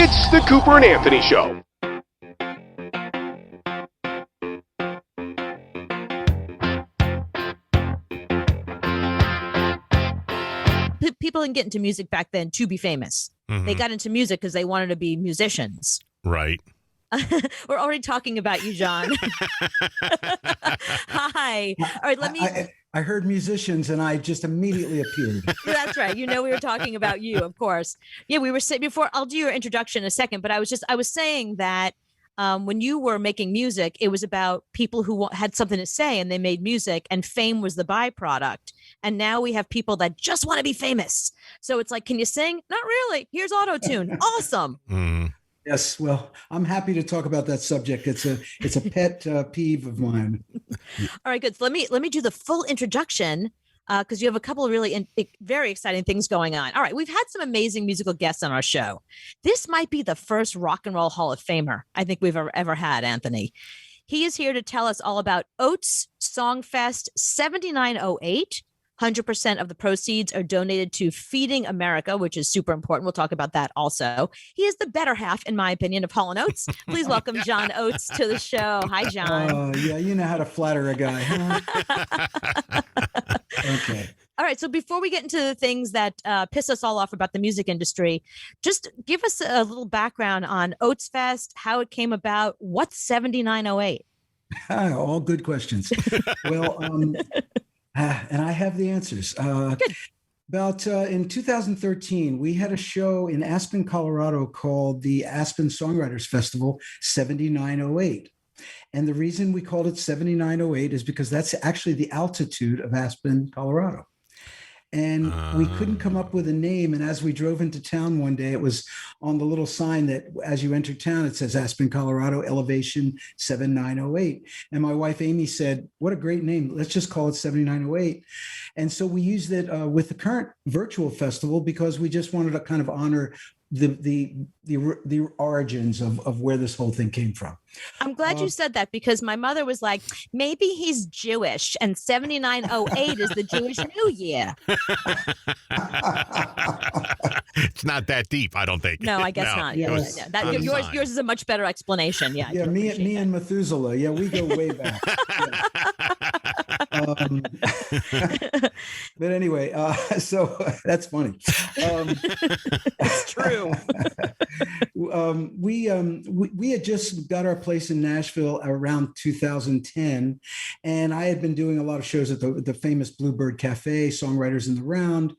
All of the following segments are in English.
It's the Cooper and Anthony Show. People didn't get into music back then to be famous. Mhm. They got into music because they wanted to be musicians. Right. We're already talking about you, John. Hi. All right, let me. I heard musicians and I just immediately appeared. That's right. You know, we were talking about you, of course. Yeah, we were saying before. I'll do your introduction in a second, but I was saying that when you were making music, it was about people who had something to say and they made music, and fame was the byproduct. And now we have people that just want to be famous. So it's like, can you sing? Not really. Here's auto-tune. Awesome. Mm. Yes, well, I'm happy to talk about that subject. It's a pet peeve of mine. All right, good. So let me do the full introduction because you have a couple of really very exciting things going on. All right, we've had some amazing musical guests on our show. This might be the first Rock and Roll Hall of Famer I think we've ever had, Anthony. He is here to tell us all about Oates Song Fest 7908. 100% of the proceeds are donated to Feeding America, which is super important. We'll talk about that also. He is the better half, in my opinion, of Holo Notes. Please welcome John Oates to the show. Hi, John. Yeah, you know how to flatter a guy, huh? Okay. All right. So before we get into the things that piss us all off about the music industry, just give us a little background on Oates Fest, how it came about. What's 7908? All good questions. Well, and I have the answers. About in 2013, we had a show in Aspen, Colorado called the Aspen Songwriters Festival 7908. And the reason we called it 7908 is because that's actually the altitude of Aspen, Colorado. And we couldn't come up with a name. And as we drove into town one day, it was on the little sign that as you enter town, it says Aspen, Colorado, elevation 7908. And my wife, Amy, said, what a great name. Let's just call it 7908. And so we used it with the current virtual festival because we just wanted to kind of honor the origins of where this whole thing came from. I'm glad you said that because my mother was like, maybe he's Jewish and 7908 is the Jewish New Year. It's not that deep, I don't think. No, I guess not. Yes. Yeah. Yours is a much better explanation. Yeah. Yeah, me and Methuselah. Yeah, we go way back. But anyway, so that's funny. It's true. We had just got our place in Nashville around 2010, and I had been doing a lot of shows at the famous Bluebird Cafe, Songwriters in the Round,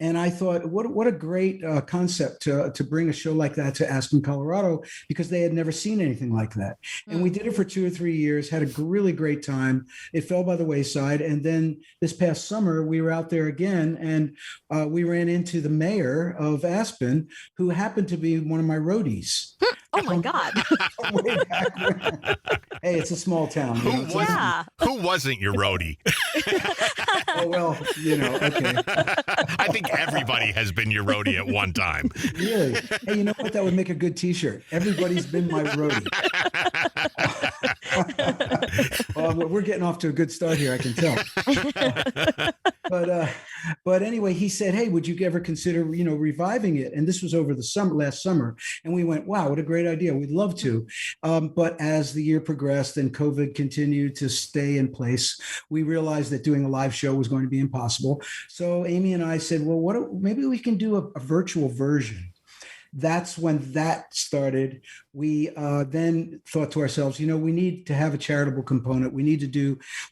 and I thought, what a great concept to bring a show like that to Aspen, Colorado, because they had never seen anything like that. And we did it for 2 or 3 years, had a really great time. It fell by the wayside, and then this past summer we were out there again, and we ran into the mayor of Aspen, who happened to be one of my roadies. Oh my God. Way back when. Hey, it's a small town. Who wasn't your roadie? Oh, well, okay. I think everybody has been your roadie at one time. Really? Hey, you know what? That would make a good T-shirt. Everybody's been my roadie. Well, we're getting off to a good start here, I can tell. But anyway, he said, "Hey, would you ever consider, reviving it?" And this was over the last summer, and we went, "Wow, what a great idea! We'd love to." But as the year progressed and COVID continued to stay in place, we realized that doing a live show was going to be impossible. So Amy and I said, "Well, maybe we can do a virtual version." That's when that started. We then thought to ourselves, we need to have a charitable component. We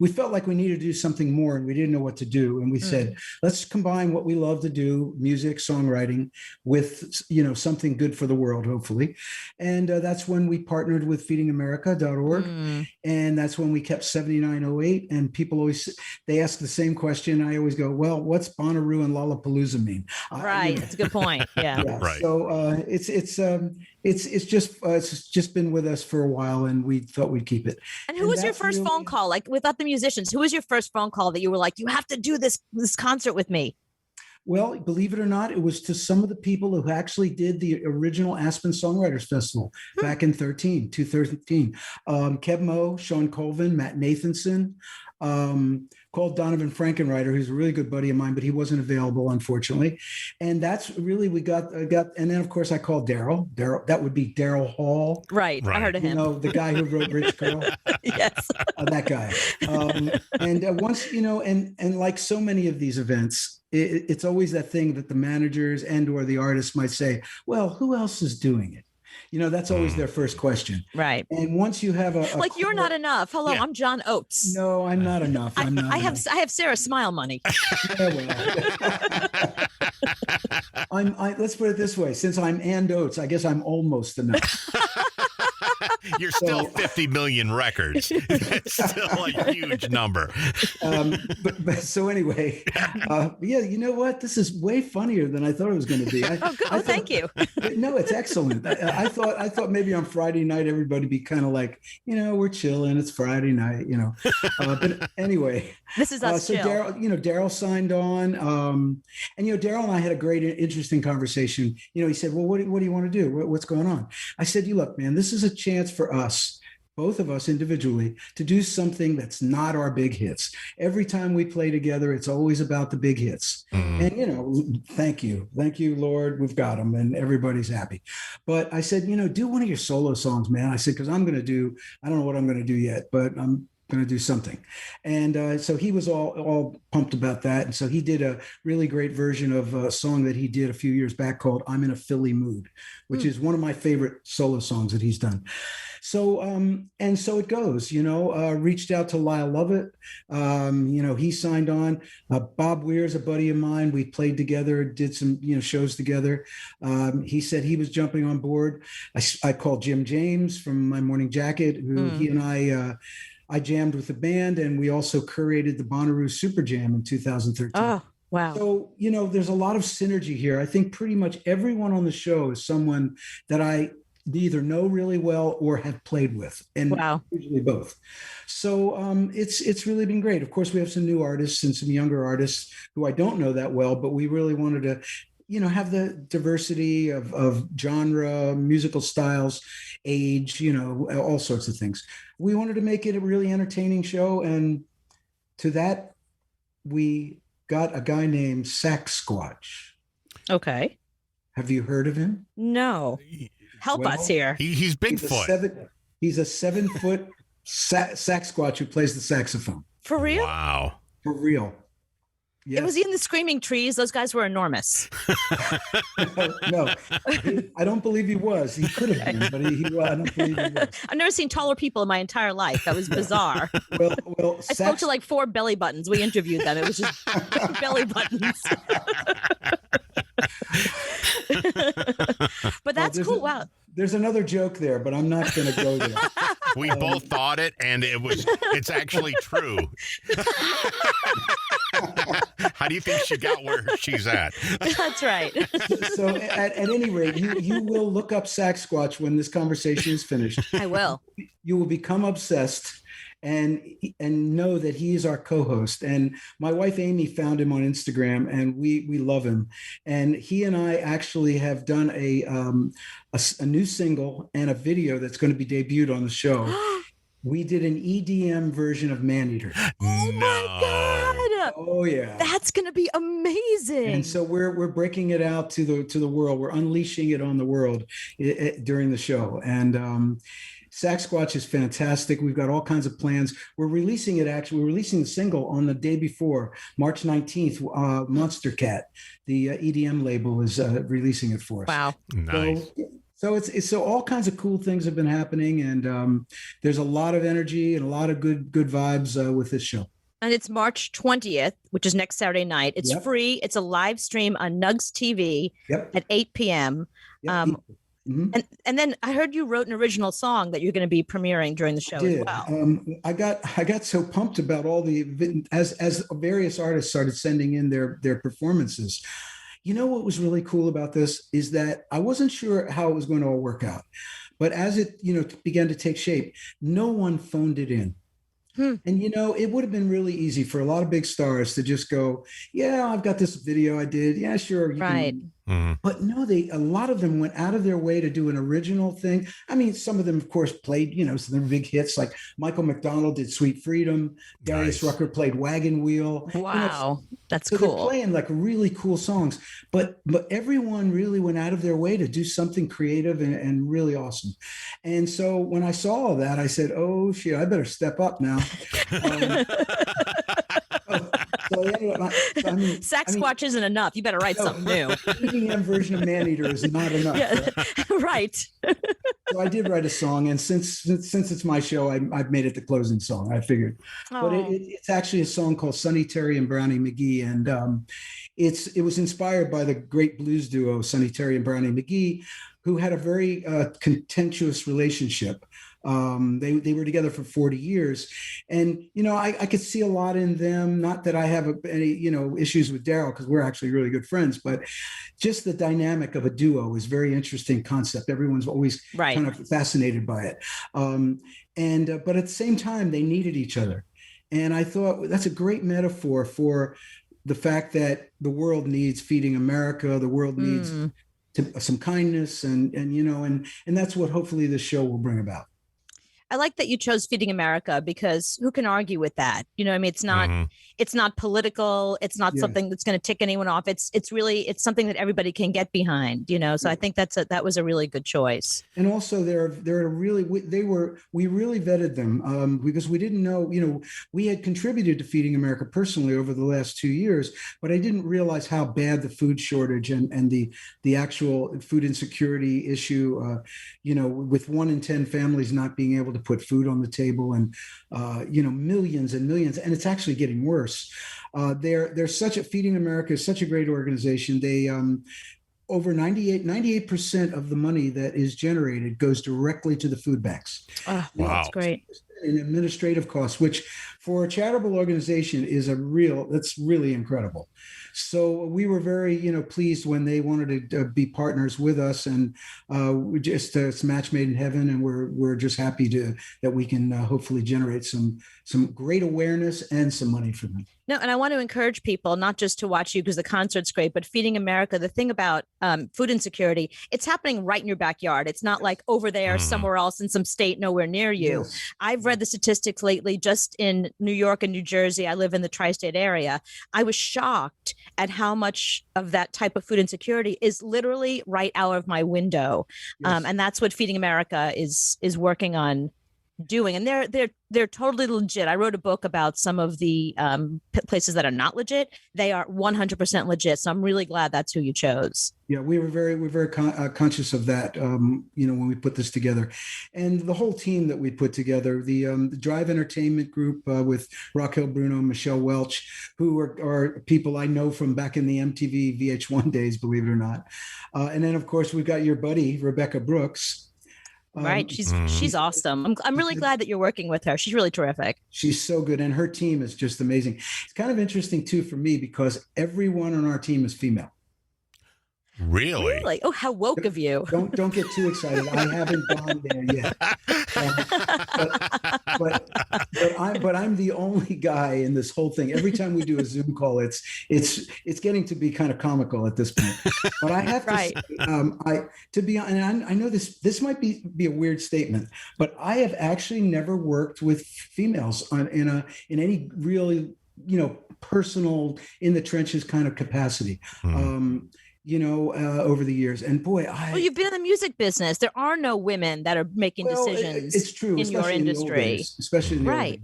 felt like we needed to do something more, and we didn't know what to do. And we said, let's combine what we love to do, music, songwriting, with, something good for the world, hopefully. And that's when we partnered with feedingamerica.org. And that's when we kept 7908. And people they ask the same question. I always go, well, what's Bonnaroo and Lollapalooza mean? Right. That's a good point. Yeah. Right. So it's just been with us for a while, and we thought we'd keep it. And who was your first phone call? Like without the musicians, who was your first phone call that you were like, you have to do this concert with me? Well, believe it or not, it was to some of the people who actually did the original Aspen Songwriters Festival back in 2013. Kev Moe, Sean Colvin, Matt Nathanson, called Donovan Frankenreiter, who's a really good buddy of mine, but he wasn't available, unfortunately. And that's really, we got, and then of course I called Daryl, that would be Daryl Hall. Right. I heard of him. The guy who wrote Rich Girl. Yes. That guy. And once, and like so many of these events, it's always that thing that the managers and or the artists might say, well, who else is doing it? That's always their first question. Right. And once you have a like, you're not enough. Hello, I'm John Oates. No, I'm not enough. I'm not. I have Sarah Smile money. Let's put it this way. Since I'm and Oates, I guess I'm almost enough. You're still 50 million records. It's still a huge number. But so anyway, you know what? This is way funnier than I thought it was going to be. Thank you. No, it's excellent. I thought maybe on Friday night everybody be kind of like, we're chilling. It's Friday night, But anyway, this is us. So chill. Daryl signed on, and Daryl and I had a great, interesting conversation. He said, "Well, what do you want to do? What's going on?" I said, "You look, man, this is a chance for us, both of us individually, to do something that's not our big hits. Every time we play together, it's always about the big hits. And, thank you, Lord, we've got them and everybody's happy. But I said, do one of your solo songs, man. I said, because I don't know what I'm going to do yet, but I'm going to do something." And so he was all pumped about that. And so he did a really great version of a song that he did a few years back called "I'm in a Philly Mood," which is one of my favorite solo songs that he's done. So, and so it goes, reached out to Lyle Lovett. He signed on. Bob Weir's a buddy of mine. We played together, did some, shows together. He said he was jumping on board. I called Jim James from My Morning Jacket, who he and I jammed with the band, and we also curated the Bonnaroo Super Jam in 2013. Oh, wow. So, there's a lot of synergy here. I think pretty much everyone on the show is someone that I either know really well or have played with, and usually both. So it's really been great. Of course, we have some new artists and some younger artists who I don't know that well, but we really wanted to have the diversity of genre, musical styles, age, all sorts of things. We wanted to make it a really entertaining show. And to that, we got a guy named Sasquatch. Okay. Have you heard of him? No. Help us here. He's Bigfoot. He's a 7-foot Sasquatch who plays the saxophone. For real? Wow. For real. Yes. Was he in the Screaming Trees? Those guys were enormous. No, I don't believe he was. He could have been, but I don't believe he was. I've never seen taller people in my entire life. That was bizarre. Well, I spoke to like 4 belly buttons. We interviewed them. It was just belly buttons. But that's cool. Wow. There's another joke there, but I'm not going to go there. We both thought it, and it's actually true. How do you think she got where she's at? That's right. So at any rate, you will look up Sasquatch when this conversation is finished. I will. You will become obsessed and know that he is our co-host. And my wife Amy found him on Instagram, and we love him. And he and I actually have done a new single and a video that's going to be debuted on the show. We did an EDM version of Maneater. Oh my God! Oh yeah, that's going to be amazing. And so we're breaking it out to the world. We're unleashing it on the world during the show. And Sasquatch is fantastic. We've got all kinds of plans. We're releasing the single on the day before, March 19th. Monster Cat, the EDM label, is releasing it for us. Wow. Nice. So all kinds of cool things have been happening, and there's a lot of energy and a lot of good vibes with this show. And it's March 20th, which is next Saturday night. It's free. It's a live stream on Nugs TV at 8 p.m. Yep. And then I heard you wrote an original song that you're going to be premiering during the show as well. I got so pumped about all as various artists started sending in their performances. You know what was really cool about this is that I wasn't sure how it was going to all work out, but as it began to take shape, no one phoned it in. And it would have been really easy for a lot of big stars to just go, "Yeah, I've got this video I did. Yeah, sure, you can But no, a lot of them went out of their way to do an original thing. I mean, some of them, of course, played, some big hits, like Michael McDonald did Sweet Freedom. Darius Rucker played Wagon Wheel. Wow. That's so cool. They're playing like really cool songs, but everyone really went out of their way to do something creative and really awesome. And so when I saw all that, I said, oh shit, I better step up now. Sasquatch isn't enough. You better write something new. EDM version of Maneater is not enough. Yeah. Right. So I did write a song, and since it's my show, I've made it the closing song. I figured, but it's actually a song called Sonny Terry and Brownie McGee, and it was inspired by the great blues duo Sonny Terry and Brownie McGee, who had a very contentious relationship. They were together for 40 years, and I could see a lot in them. Not that I have any issues with Daryl, because we're actually really good friends, but just the dynamic of a duo is a very interesting concept. Everyone's always kind of fascinated by it, but at the same time they needed each other, and I thought that's a great metaphor for the fact that the world needs Feeding America. The world needs some kindness, and that's what hopefully this show will bring about. I like that you chose Feeding America, because who can argue with that? I mean, it's not political. It's not something that's going to tick anyone off. It's something that everybody can get behind, So I think that was a really good choice. And also we really vetted them because we didn't know, we had contributed to Feeding America personally over the last 2 years, but I didn't realize how bad the food shortage and the actual food insecurity issue, with 1 in 10 families not being able to put food on the table, and millions and millions, and it's actually getting worse. They're Feeding America is such a great organization. They over 98% of the money that is generated goes directly to the food banks. Oh, wow, that's great. In administrative costs, which for a charitable organization is that's really incredible. So we were very, pleased when they wanted to be partners with us, and it's a match made in heaven, and we're just happy that we can hopefully generate some great awareness and some money for them. No, and I want to encourage people not just to watch you because the concert's great, but Feeding America, the thing about food insecurity, it's happening right in your backyard. It's not like over there somewhere else in some state nowhere near you. Yes. I've read the statistics lately just in New York and New Jersey. I live in the tri-state area. I was shocked at how much of that type of food insecurity is literally right out of my window. Yes. And that's what Feeding America is working on doing, and they're totally legit. I wrote a book about some of the places that are not legit. They are 100% legit. So I'm really glad that's who you chose. Yeah, we're very conscious of that. When we put this together, and the whole team that we put together, the Drive Entertainment Group with Raquel Bruno, Michelle Welch, who are people I know from back in the MTV VH1 days, believe it or not. And then of course we've got your buddy Rebecca Brooks. Right. She's awesome. I'm really glad that you're working with her. She's really terrific. She's so good. And her team is just amazing. It's kind of interesting too, for me, because everyone on our team is female. Really? Oh, how woke of you. Don't get too excited. I haven't gone there yet. But I'm the only guy in this whole thing. Every time we do a Zoom call, it's getting to be kind of comical at this point. But I have to say, and I know this might be a weird statement, but I have actually never worked with females in any really personal, in the trenches kind of capacity. Over the years. And boy, you've been in the music business. There are no women that are making decisions. It's true, in your industry, especially in the old days.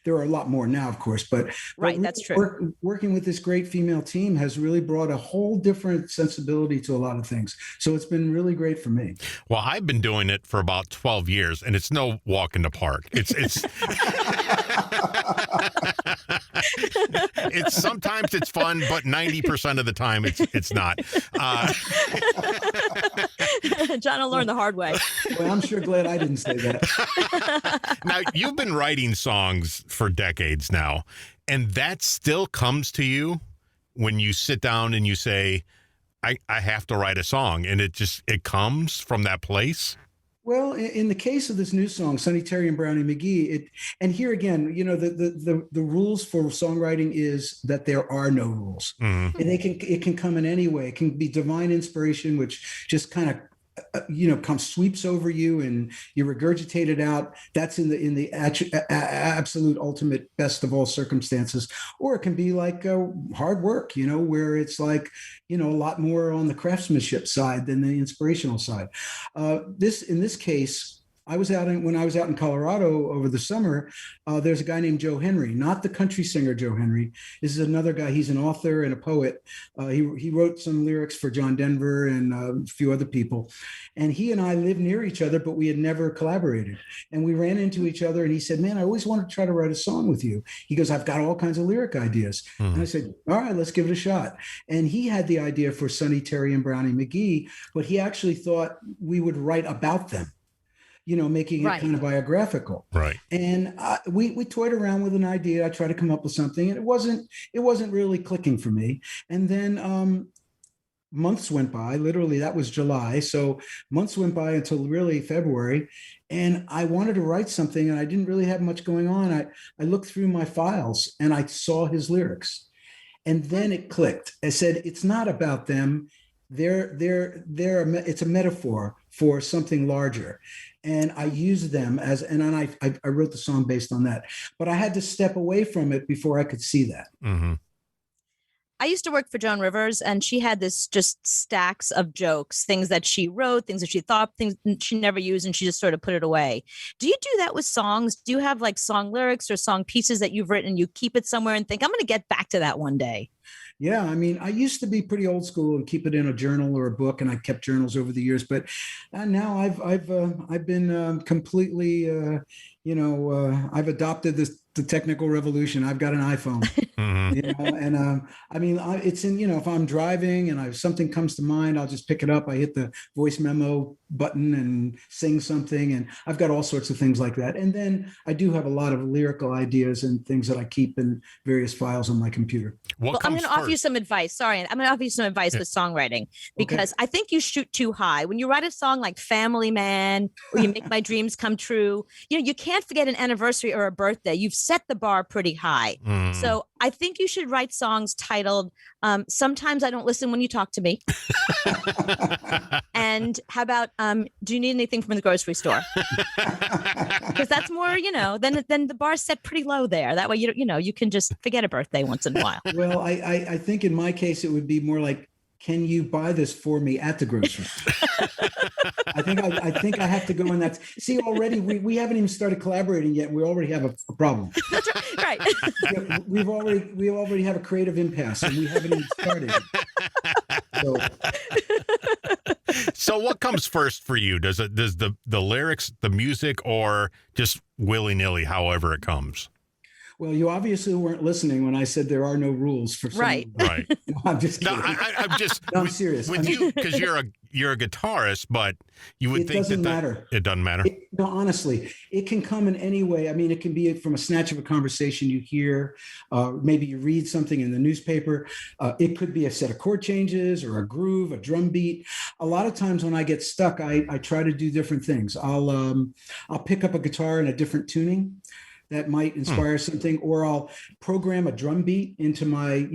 There are a lot more now, of course, but really that's true. Working with this great female team has really brought a whole different sensibility to a lot of things. So it's been really great for me. Well, I've been doing it for about 12 years, and it's no walk in the park. It's it's sometimes it's fun, but 90% of the time it's not. John will learn the hard way. Well, I'm sure glad I didn't say that. Now, you've been writing songs for decades now, and that still comes to you when you sit down and you say, I have to write a song, and it comes from that place? Well, in the case of this new song, Sonny Terry and Brownie McGee, and here again, the rules for songwriting is that there are no rules, and it can come in any way. It can be divine inspiration, which just kind of comes sweeps over you and you regurgitate it out. That's in the absolute ultimate best of all circumstances. Or it can be like hard work, where it's like a lot more on the craftsmanship side than the inspirational side. In this case, when I was out in Colorado over the summer, there's a guy named Joe Henry, not the country singer Joe Henry. This is another guy. He's an author and a poet. He wrote some lyrics for John Denver and a few other people. And he and I lived near each other, but we had never collaborated. And we ran into each other and he said, man, I always wanted to try to write a song with you. He goes, I've got all kinds of lyric ideas. And I said, all right, let's give it a shot. And he had the idea for Sonny Terry and Brownie McGee, but he actually thought we would write about them. Making it kind of biographical. Right. And we toyed around with an idea. I tried to come up with something, and it wasn't really clicking for me. And then months went by. Literally, that was July. So months went by until really February, and I wanted to write something, and I didn't really have much going on. I looked through my files, and I saw his lyrics, and then it clicked. I said, "It's not about them. It's a metaphor for something larger." And I used them I wrote the song based on that, but I had to step away from it before I could see that. Mm-hmm. I used to work for Joan Rivers, and she had this just stacks of jokes, things that she wrote, things that she thought, things she never used, and she just sort of put it away. Do you do that with songs? Do you have like song lyrics or song pieces that you've written, you keep it somewhere and think, I'm going to get back to that one day? Yeah, I mean, I used to be pretty old school and keep it in a journal or a book, and I kept journals over the years. But now I've been completely, I've adopted the technical revolution. I've got an iPhone, and I mean, it's in, if I'm driving and something comes to mind, I'll just pick it up. I hit the voice memo button and sing something, and I've got all sorts of things like that. And then I do have a lot of lyrical ideas and things that I keep in various files on my computer. Well, I'm going to offer you some advice. Sorry, I'm going to offer you some advice with songwriting, because I think you shoot too high. When you write a song like Family Man or You Make My Dreams Come True, you can't forget an anniversary or a birthday. You've set the bar pretty high. So I think you should write songs titled Sometimes I Don't Listen When You Talk to Me. And how about Do You Need Anything from the Grocery Store? Because that's more, then the bar's set pretty low there. That way, you can just forget a birthday once in a while. Well, I think in my case, it would be more like, can you buy this for me at the grocery store? I think I have to go in that. See, already we haven't even started collaborating yet. We already have a problem. That's right. we already have a creative impasse, and we haven't even started. So what comes first for you? Does the lyrics, the music, or just willy-nilly, however it comes? Well, you obviously weren't listening when I said there are no rules for song. Right. No, I'm just kidding. I'm serious. With you, because you're a guitarist, but you would think doesn't matter. It doesn't matter. No, honestly, it can come in any way. I mean, it can be from a snatch of a conversation you hear. Maybe you read something in the newspaper. It could be a set of chord changes or a groove, a drum beat. A lot of times when I get stuck, I try to do different things. I'll pick up a guitar in a different tuning that might inspire something, or I'll program a drum beat into my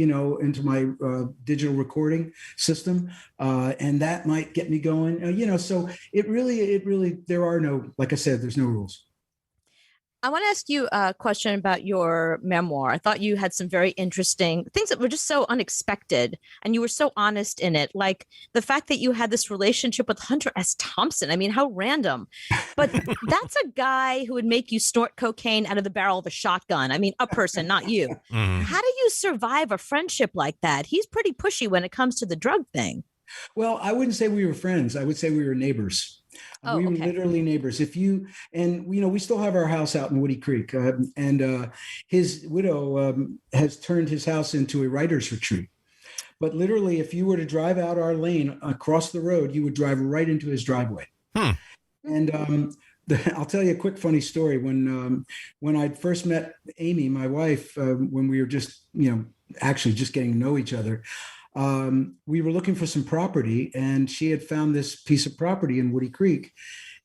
digital recording system, and that might get me going. So it really, there are no, like I said, there's no rules. I want to ask you a question about your memoir. I thought you had some very interesting things that were just so unexpected, and you were so honest in it. Like the fact that you had this relationship with Hunter S. Thompson. I mean, how random. But that's a guy who would make you snort cocaine out of the barrel of a shotgun. I mean, a person, not you. How do you survive a friendship like that? He's pretty pushy when it comes to the drug thing. Well, I wouldn't say we were friends. I would say we were neighbors. We were literally neighbors. We still have our house out in Woody Creek, and his widow has turned his house into a writer's retreat. But literally, if you were to drive out our lane across the road, you would drive right into his driveway. And I'll tell you a quick funny story. When I first met Amy, my wife, when we were just actually just getting to know each other, we were looking for some property, and she had found this piece of property in Woody Creek.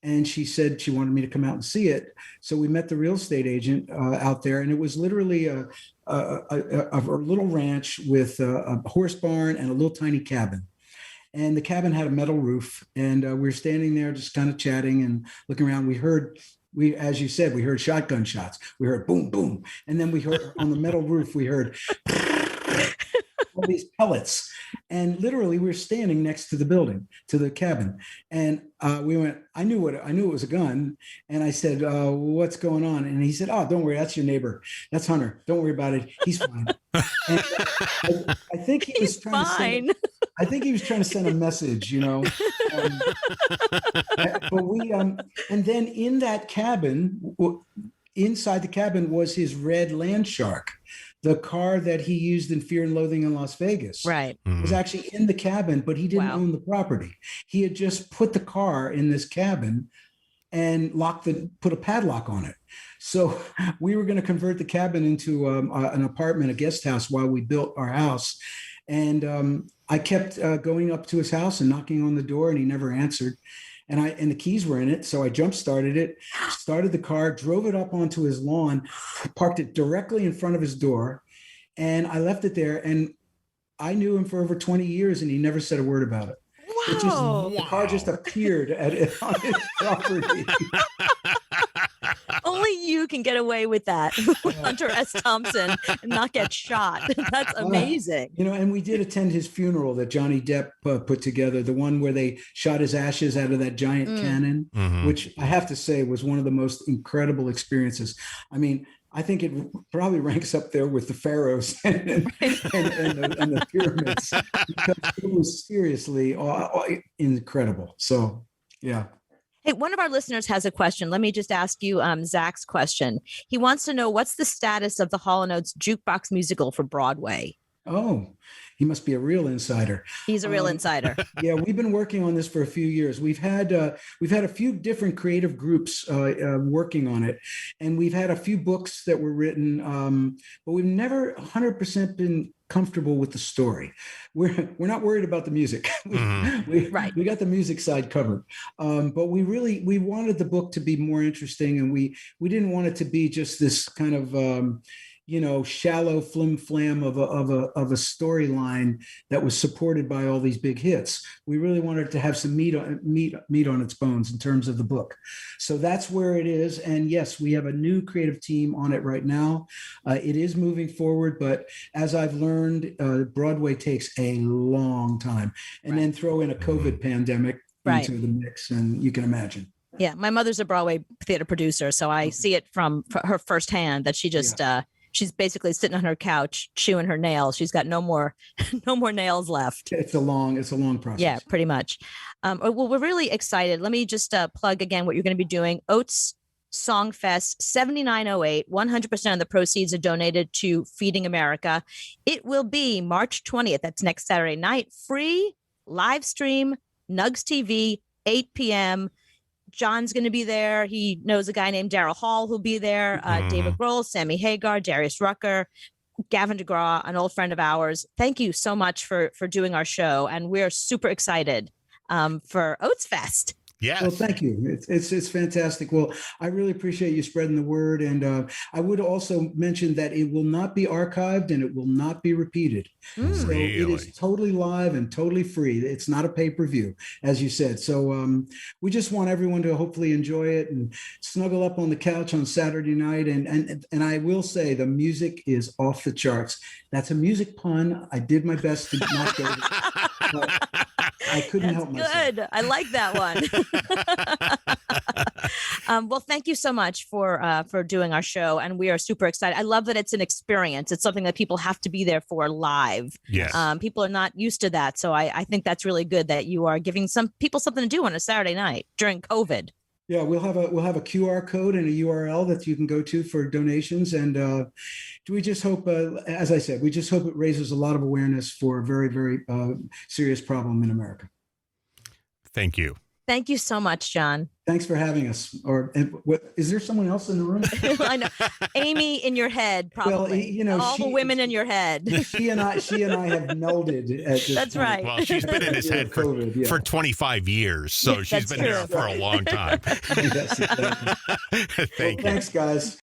And she said she wanted me to come out and see it. So we met the real estate agent out there, and it was literally a little ranch with a horse barn and a little tiny cabin. And the cabin had a metal roof, and we were standing there just kind of chatting and looking around. As you said, we heard shotgun shots. We heard boom, boom. And then we heard on the metal roof, we heard all these pellets. And literally we were standing next to the building, to the cabin. And we went, I knew it was a gun. And I said, what's going on? And he said, oh, don't worry. That's your neighbor. That's Hunter. Don't worry about it. He's fine. And I think he was trying to send a message, but we, and then in that cabin, inside the cabin was his red Land Shark, the car that he used in Fear and Loathing in Las Vegas. Right. It was actually in the cabin, but he didn't own the property. He had just put the car in this cabin and put a padlock on it. So we were going to convert the cabin into an apartment, a guest house, while we built our house. And I kept going up to his house and knocking on the door, and he never answered. And the keys were in it. So I jump started it, started the car, drove it up onto his lawn, parked it directly in front of his door. And I left it there. And I knew him for over 20 years, and he never said a word about it. Wow. The car just appeared on his property. Only you can get away with that, Hunter S. Thompson, and not get shot. That's amazing. And we did attend his funeral that Johnny Depp put together, the one where they shot his ashes out of that giant cannon, which I have to say was one of the most incredible experiences. I mean, I think it probably ranks up there with the pharaohs and the pyramids, because it was seriously incredible. So, yeah. Hey, one of our listeners has a question. Let me just ask you Zach's question. He wants to know, what's the status of the Holo Notes jukebox musical for Broadway? Oh, he must be a real insider. He's a real insider. Yeah, we've been working on this for a few years. We've had a few different creative groups working on it, and we've had a few books that were written, but we've never 100% been comfortable with the story. We're not worried about the music. We got the music side covered, but we wanted the book to be more interesting, and we didn't want it to be just this kind of shallow flim flam of a storyline that was supported by all these big hits. We really wanted to have some meat on its bones in terms of the book. So that's where it is. And yes, we have a new creative team on it right now. It is moving forward, but as I've learned, Broadway takes a long time. And then throw in a COVID pandemic into the mix, and you can imagine. Yeah, my mother's a Broadway theater producer, so I see it from her firsthand that she just she's basically sitting on her couch chewing her nails. She's got no more nails left. It's a long process. Yeah, pretty much. Well, we're really excited. Let me just plug again what you're going to be doing. Oates Song Fest 7908. 100% of the proceeds are donated to Feeding America. It will be March 20th. That's next Saturday night. Free live stream, Nugs TV, 8 p.m. John's going to be there. He knows a guy named Daryl Hall who'll be there. David Grohl, Sammy Hagar, Darius Rucker, Gavin DeGraw, an old friend of ours. Thank you so much for doing our show. And we're super excited for Oates Fest. Yes. Well, thank you. It's fantastic. Well, I really appreciate you spreading the word. And I would also mention that it will not be archived and it will not be repeated. So really? It is totally live and totally free. It's not a pay-per-view, as you said. So we just want everyone to hopefully enjoy it and snuggle up on the couch on Saturday night. And I will say the music is off the charts. That's a music pun. I did my best to not go there, but I couldn't help myself. Good. I like that one. Well, thank you so much for doing our show, and we are super excited. I love that it's an experience. It's something that people have to be there for live. Yes. People are not used to that, so I think that's really good that you are giving some people something to do on a Saturday night during COVID. Yeah, we'll have a QR code and a URL that you can go to for donations, and we just hope, as I said, we just hope it raises a lot of awareness for a very, very serious problem in America. Thank you. Thank you so much, John. Thanks for having us. Is there someone else in the room? I know. Amy in your head, probably. Well, all the women in your head. She and I have melded at this That's point. right. Well, she's been in his head for 25 years, so she's That's been true. there for a long time. Yes, exactly. Thank you. Thanks, guys.